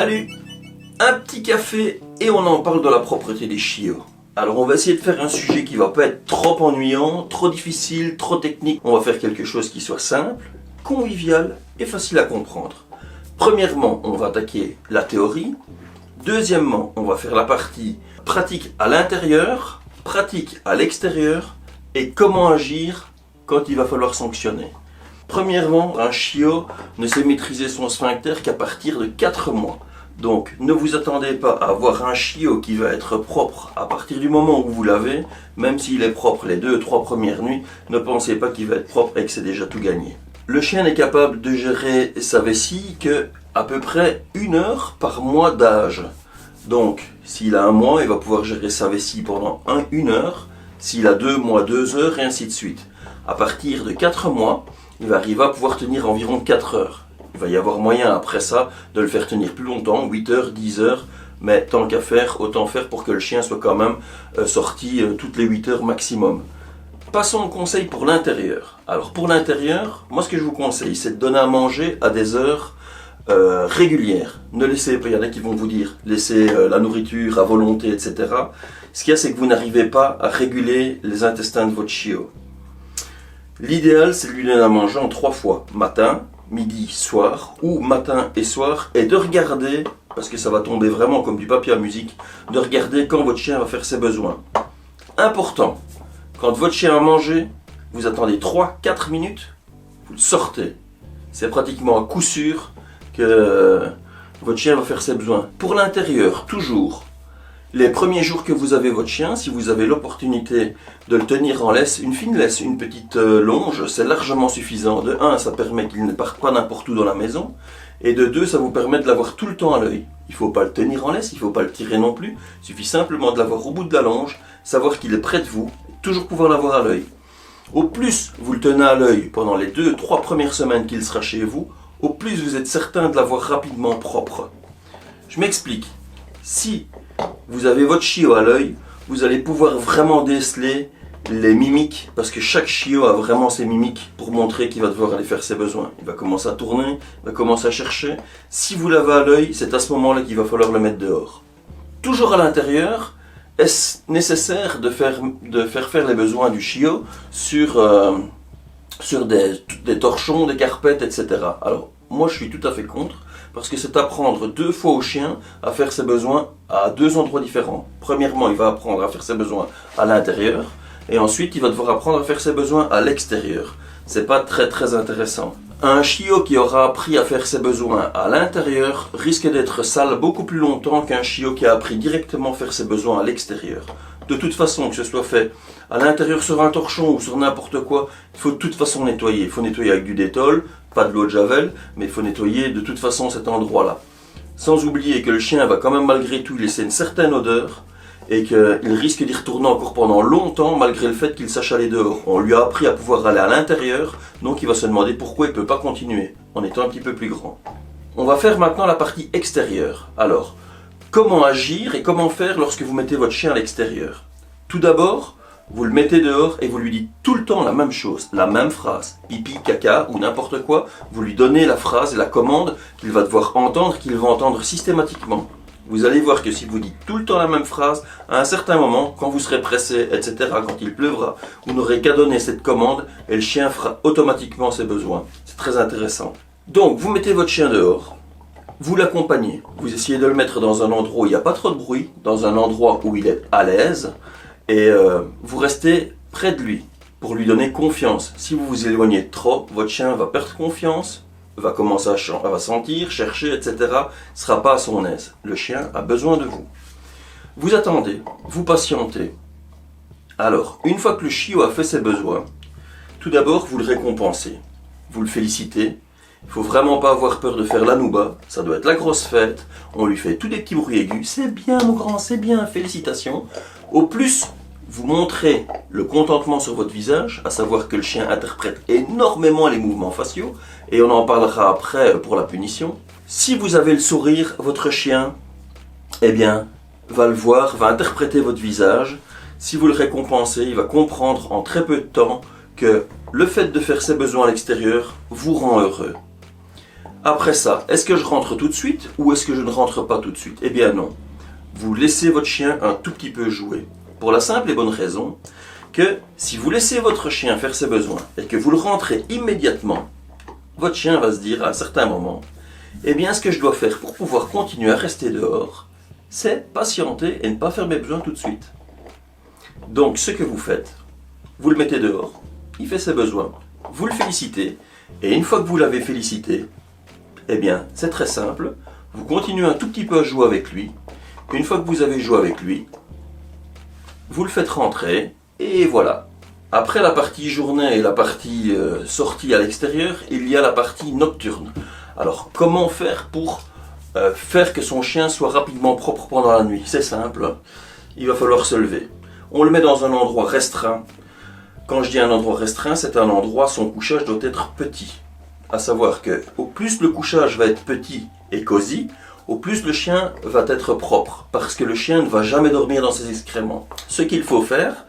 Salut! Un petit café et on en parle de la propreté des chiots. Alors on va essayer de faire un sujet qui va pas être trop ennuyant, trop difficile, trop technique. On va faire quelque chose qui soit simple, convivial et facile à comprendre. Premièrement, on va attaquer la théorie. Deuxièmement, on va faire la partie pratique à l'intérieur, pratique à l'extérieur et comment agir quand il va falloir sanctionner. Premièrement, un chiot ne sait maîtriser son sphincter qu'à partir de 4 mois. Donc ne vous attendez pas à avoir un chiot qui va être propre à partir du moment où vous l'avez, même s'il est propre les 2-3 premières nuits, ne pensez pas qu'il va être propre et que c'est déjà tout gagné. Le chien n'est capable de gérer sa vessie que à peu près 1 heure par mois d'âge. Donc s'il a 1 mois, il va pouvoir gérer sa vessie pendant 1 heure, s'il a 2 mois, 2 heures et ainsi de suite. À partir de 4 mois, il va arriver à pouvoir tenir environ 4 heures. Il va y avoir moyen après ça de le faire tenir plus longtemps, 8 heures, 10 heures, mais tant qu'à faire, autant faire pour que le chien soit quand même sorti toutes les 8 heures maximum. Passons au conseil pour l'intérieur. Alors pour l'intérieur, moi ce que je vous conseille, c'est de donner à manger à des heures régulières. Ne laissez pas, il y en a qui vont vous dire, laissez la nourriture à volonté, etc. Ce qu'il y a, c'est que vous n'arrivez pas à réguler les intestins de votre chiot. L'idéal, c'est de lui donner à manger en 3 fois, matin, midi, soir, ou matin et soir, et de regarder, parce que ça va tomber vraiment comme du papier à musique, de regarder quand votre chien va faire ses besoins. Important, quand votre chien a mangé, vous attendez 3-4 minutes, vous le sortez. C'est pratiquement à coup sûr que votre chien va faire ses besoins. Pour l'intérieur, toujours, les premiers jours que vous avez votre chien, si vous avez l'opportunité de le tenir en laisse, une fine laisse, une petite longe, c'est largement suffisant. De 1, ça permet qu'il ne parte pas n'importe où dans la maison. Et de 2, ça vous permet de l'avoir tout le temps à l'œil. Il ne faut pas le tenir en laisse, il ne faut pas le tirer non plus. Il suffit simplement de l'avoir au bout de la longe, savoir qu'il est près de vous, et toujours pouvoir l'avoir à l'œil. Au plus vous le tenez à l'œil pendant les 2-3 premières semaines qu'il sera chez vous, au plus vous êtes certain de l'avoir rapidement propre. Je m'explique. Si vous avez votre chiot à l'œil, vous allez pouvoir vraiment déceler les mimiques, parce que chaque chiot a vraiment ses mimiques pour montrer qu'il va devoir aller faire ses besoins. Il va commencer à tourner, il va commencer à chercher. Si vous l'avez à l'œil, c'est à ce moment-là qu'il va falloir le mettre dehors. Toujours à l'intérieur, est-ce nécessaire de faire les besoins du chiot sur des torchons, des carpettes, etc. Alors, moi je suis tout à fait contre, parce que c'est apprendre 2 fois au chien à faire ses besoins à 2 endroits différents. Premièrement, il va apprendre à faire ses besoins à l'intérieur, et ensuite il va devoir apprendre à faire ses besoins à l'extérieur. C'est pas très intéressant. Un chiot qui aura appris à faire ses besoins à l'intérieur risque d'être sale beaucoup plus longtemps qu'un chiot qui a appris directement à faire ses besoins à l'extérieur. De toute façon, que ce soit fait à l'intérieur sur un torchon ou sur n'importe quoi, il faut de toute façon nettoyer. Il faut nettoyer avec du Dettol, pas de l'eau de Javel, mais il faut nettoyer de toute façon cet endroit-là. Sans oublier que le chien va quand même malgré tout laisser une certaine odeur et qu'il risque d'y retourner encore pendant longtemps malgré le fait qu'il sache aller dehors. On lui a appris à pouvoir aller à l'intérieur, donc il va se demander pourquoi il ne peut pas continuer en étant un petit peu plus grand. On va faire maintenant la partie extérieure. Alors, comment agir et comment faire lorsque vous mettez votre chien à l'extérieur? Tout d'abord, vous le mettez dehors et vous lui dites tout le temps la même chose, la même phrase, pipi, caca ou n'importe quoi. Vous lui donnez la phrase et la commande qu'il va devoir entendre, qu'il va entendre systématiquement. Vous allez voir que si vous dites tout le temps la même phrase, à un certain moment, quand vous serez pressé, etc., quand il pleuvra, vous n'aurez qu'à donner cette commande et le chien fera automatiquement ses besoins. C'est très intéressant. Donc, vous mettez votre chien dehors. Vous l'accompagnez, vous essayez de le mettre dans un endroit où il n'y a pas trop de bruit, dans un endroit où il est à l'aise, et vous restez près de lui pour lui donner confiance. Si vous vous éloignez trop, votre chien va perdre confiance, va commencer va sentir, chercher, etc. Il ne sera pas à son aise. Le chien a besoin de vous. Vous attendez, vous patientez. Alors, une fois que le chiot a fait ses besoins, tout d'abord vous le récompensez, vous le félicitez. Il ne faut vraiment pas avoir peur de faire la nouba, ça doit être la grosse fête, on lui fait tous des petits bruits aigus, c'est bien mon grand, c'est bien, félicitations. Au plus, vous montrez le contentement sur votre visage, à savoir que le chien interprète énormément les mouvements faciaux, et on en parlera après pour la punition. Si vous avez le sourire, votre chien, eh bien, va le voir, va interpréter votre visage. Si vous le récompensez, il va comprendre en très peu de temps que le fait de faire ses besoins à l'extérieur vous rend heureux. Après ça, est-ce que je rentre tout de suite ou est-ce que je ne rentre pas tout de suite? Eh bien non. Vous laissez votre chien un tout petit peu jouer. Pour la simple et bonne raison que si vous laissez votre chien faire ses besoins et que vous le rentrez immédiatement, votre chien va se dire à un certain moment, eh bien ce que je dois faire pour pouvoir continuer à rester dehors, c'est patienter et ne pas faire mes besoins tout de suite. Donc ce que vous faites, vous le mettez dehors, il fait ses besoins, vous le félicitez, et une fois que vous l'avez félicité, eh bien c'est très simple, vous continuez un tout petit peu à jouer avec lui, une fois que vous avez joué avec lui, vous le faites rentrer, et voilà. Après la partie journée et la partie sortie à l'extérieur, il y a la partie nocturne. Alors comment faire pour faire que son chien soit rapidement propre pendant la nuit? C'est simple, il va falloir se lever. On le met dans un endroit restreint. Quand je dis un endroit restreint, c'est un endroit, son couchage doit être petit. À savoir que au plus le couchage va être petit et cosy, au plus le chien va être propre. Parce que le chien ne va jamais dormir dans ses excréments. Ce qu'il faut faire,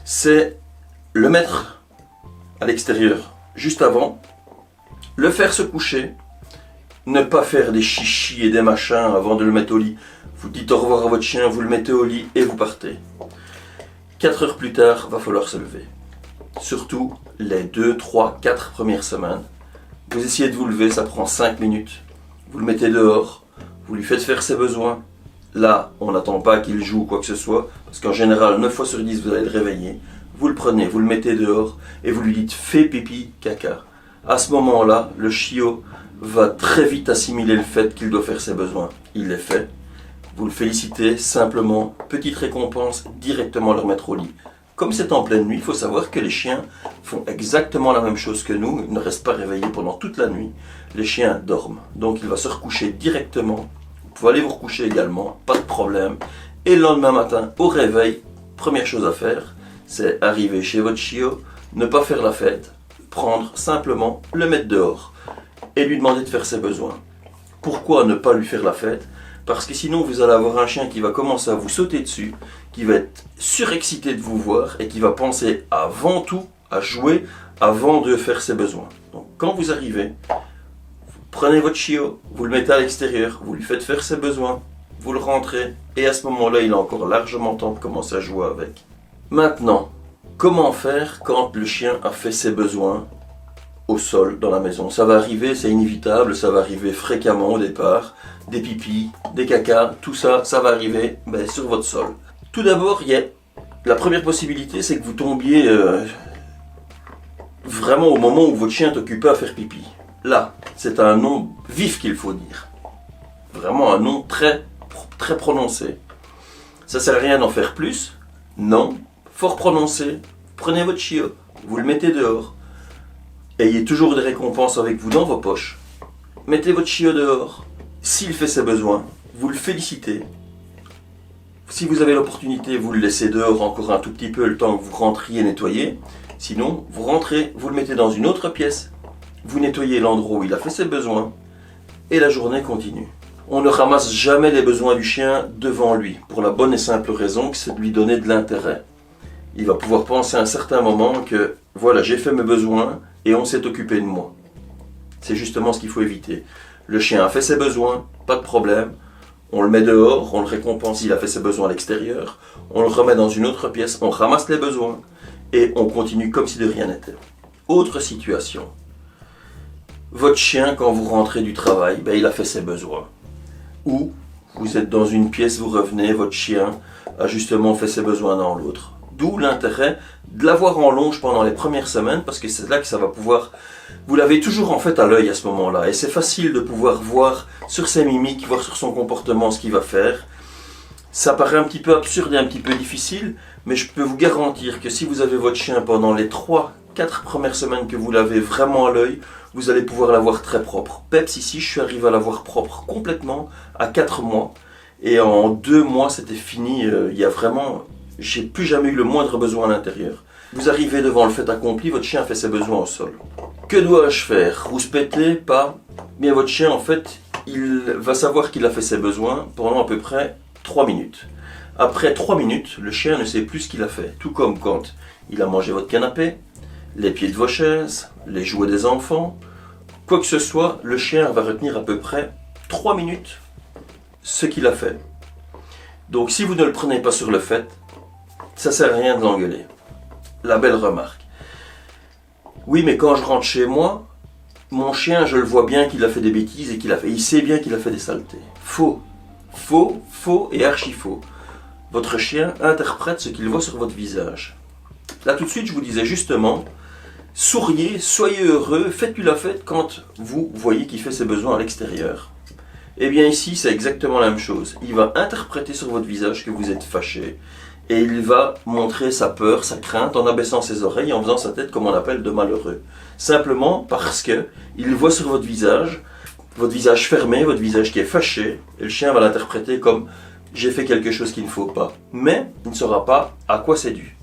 c'est le mettre à l'extérieur juste avant, le faire se coucher, ne pas faire des chichis et des machins avant de le mettre au lit. Vous dites au revoir à votre chien, vous le mettez au lit et vous partez. 4 heures plus tard, va falloir se lever. Surtout les 2, 3, 4 premières semaines. Vous essayez de vous lever, ça prend 5 minutes. Vous le mettez dehors, vous lui faites faire ses besoins. Là, on n'attend pas qu'il joue ou quoi que ce soit, parce qu'en général, 9 fois sur 10, vous allez le réveiller. Vous le prenez, vous le mettez dehors, et vous lui dites « fais pipi, caca ». À ce moment-là, le chiot va très vite assimiler le fait qu'il doit faire ses besoins. Il les fait. Vous le félicitez simplement, petite récompense, directement le remettre au lit. Comme c'est en pleine nuit, il faut savoir que les chiens font exactement la même chose que nous, ils ne restent pas réveillés pendant toute la nuit. Les chiens dorment, donc il va se recoucher directement. Vous pouvez aller vous recoucher également, pas de problème. Et le lendemain matin, au réveil, première chose à faire, c'est arriver chez votre chiot, ne pas faire la fête, prendre simplement, le mettre dehors et lui demander de faire ses besoins. Pourquoi ne pas lui faire la fête? Parce que sinon vous allez avoir un chien qui va commencer à vous sauter dessus, qui va être surexcité de vous voir et qui va penser avant tout à jouer avant de faire ses besoins. Donc quand vous arrivez, vous prenez votre chiot, vous le mettez à l'extérieur, vous lui faites faire ses besoins, vous le rentrez et à ce moment-là il a encore largement temps de commencer à jouer avec. Maintenant, comment faire quand le chien a fait ses besoins au sol dans la maison? Ça va arriver, c'est inévitable, ça va arriver fréquemment au départ. Des pipis, des cacas, tout ça, ça va arriver sur votre sol. Tout d'abord, la première possibilité, c'est que vous tombiez vraiment au moment où votre chien est occupé à faire pipi. Là, c'est un nom vif qu'il faut dire. Vraiment un nom très, très prononcé. Ça sert à rien d'en faire plus. Non, fort prononcé. Prenez votre chiot, vous le mettez dehors. Ayez toujours des récompenses avec vous dans vos poches. Mettez votre chiot dehors. S'il fait ses besoins, vous le félicitez. Si vous avez l'opportunité, vous le laissez dehors encore un tout petit peu le temps que vous rentriez nettoyer. Sinon, vous rentrez, vous le mettez dans une autre pièce. Vous nettoyez l'endroit où il a fait ses besoins. Et la journée continue. On ne ramasse jamais les besoins du chien devant lui. Pour la bonne et simple raison que c'est de lui donner de l'intérêt. Il va pouvoir penser à un certain moment que voilà, j'ai fait mes besoins et on s'est occupé de moi. C'est justement ce qu'il faut éviter. Le chien a fait ses besoins, pas de problème. On le met dehors, on le récompense, il a fait ses besoins à l'extérieur. On le remet dans une autre pièce, on ramasse les besoins et on continue comme si de rien n'était. Autre situation. Votre chien, quand vous rentrez du travail, il a fait ses besoins. Ou vous êtes dans une pièce, vous revenez, votre chien a justement fait ses besoins dans l'autre. D'où l'intérêt de l'avoir en longe pendant les premières semaines, parce que c'est là que ça va pouvoir... Vous l'avez toujours en fait à l'œil à ce moment-là, et c'est facile de pouvoir voir sur ses mimiques, voir sur son comportement ce qu'il va faire. Ça paraît un petit peu absurde et un petit peu difficile, mais je peux vous garantir que si vous avez votre chien pendant les 3-4 premières semaines que vous l'avez vraiment à l'œil, vous allez pouvoir l'avoir très propre. Peps ici, je suis arrivé à l'avoir propre complètement à 4 mois, et en 2 mois c'était fini, il y a vraiment... J'ai plus jamais eu le moindre besoin à l'intérieur. Vous arrivez devant le fait accompli, votre chien a fait ses besoins au sol. Que dois-je faire? Rouspéter? Pas? Bien, votre chien, en fait, il va savoir qu'il a fait ses besoins pendant à peu près 3 minutes. Après 3 minutes, le chien ne sait plus ce qu'il a fait. Tout comme quand il a mangé votre canapé, les pieds de vos chaises, les jouets des enfants, quoi que ce soit, le chien va retenir à peu près 3 minutes ce qu'il a fait. Donc si vous ne le prenez pas sur le fait, ça sert à rien de l'engueuler. La belle remarque. Oui, mais quand je rentre chez moi, mon chien, je le vois bien qu'il a fait des bêtises et il sait bien qu'il a fait des saletés. Faux. Faux, faux et archi faux. Votre chien interprète ce qu'il voit sur votre visage. Là tout de suite, je vous disais justement, souriez, soyez heureux, faites-lui la fête quand vous voyez qu'il fait ses besoins à l'extérieur. Eh bien ici, c'est exactement la même chose. Il va interpréter sur votre visage que vous êtes fâché et il va montrer sa peur, sa crainte en abaissant ses oreilles, en faisant sa tête comme on appelle de malheureux. Simplement parce que il voit sur votre visage fermé, votre visage qui est fâché, et le chien va l'interpréter comme j'ai fait quelque chose qu'il ne faut pas. Mais il ne saura pas à quoi c'est dû.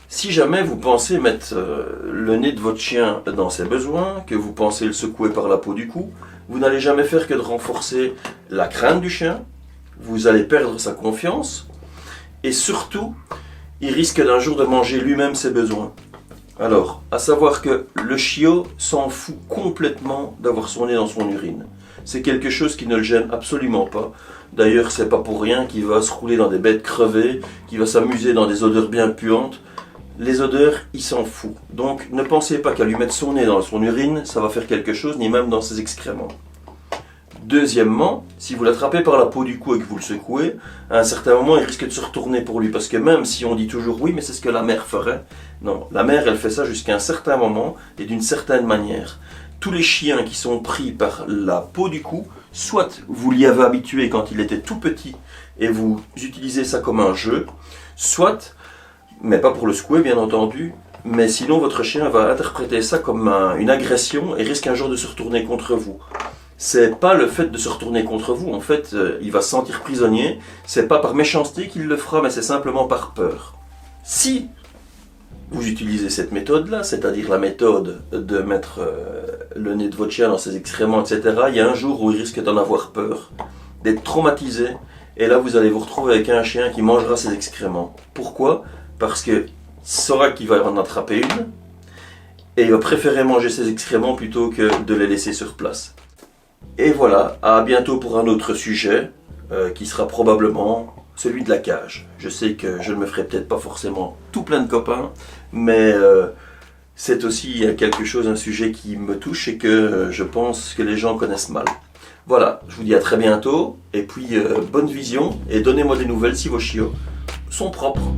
Si jamais vous pensez mettre le nez de votre chien dans ses besoins, que vous pensez le secouer par la peau du cou, vous n'allez jamais faire que de renforcer la crainte du chien, vous allez perdre sa confiance, et surtout, il risque d'un jour de manger lui-même ses besoins. Alors, à savoir que le chiot s'en fout complètement d'avoir son nez dans son urine. C'est quelque chose qui ne le gêne absolument pas. D'ailleurs, c'est pas pour rien qu'il va se rouler dans des bêtes crevées, qu'il va s'amuser dans des odeurs bien puantes. Les odeurs, il s'en fout. Donc, ne pensez pas qu'à lui mettre son nez dans son urine, ça va faire quelque chose, ni même dans ses excréments. Deuxièmement, si vous l'attrapez par la peau du cou et que vous le secouez, à un certain moment, il risque de se retourner pour lui. Parce que même si on dit toujours oui, mais c'est ce que la mère ferait, non, la mère, elle fait ça jusqu'à un certain moment et d'une certaine manière. Tous les chiens qui sont pris par la peau du cou, soit vous l'y avez habitué quand il était tout petit et vous utilisez ça comme un jeu, soit, mais pas pour le secouer bien entendu, mais sinon votre chien va interpréter ça comme une agression et risque un jour de se retourner contre vous. C'est pas le fait de se retourner contre vous, en fait, il va se sentir prisonnier, c'est pas par méchanceté qu'il le fera, mais c'est simplement par peur. Si vous utilisez cette méthode-là, c'est-à-dire la méthode de mettre le nez de votre chien dans ses excréments, etc., il y a un jour où il risque d'en avoir peur, d'être traumatisé, et là vous allez vous retrouver avec un chien qui mangera ses excréments. Pourquoi ? Parce qu'il saura qu'il va en attraper une, et il va préférer manger ses excréments plutôt que de les laisser sur place. Et voilà, à bientôt pour un autre sujet, qui sera probablement celui de la cage. Je sais que je ne me ferai peut-être pas forcément tout plein de copains, mais c'est aussi quelque chose, un sujet qui me touche et que je pense que les gens connaissent mal. Voilà, je vous dis à très bientôt, et puis bonne vision, et donnez-moi des nouvelles si vos chiots sont propres.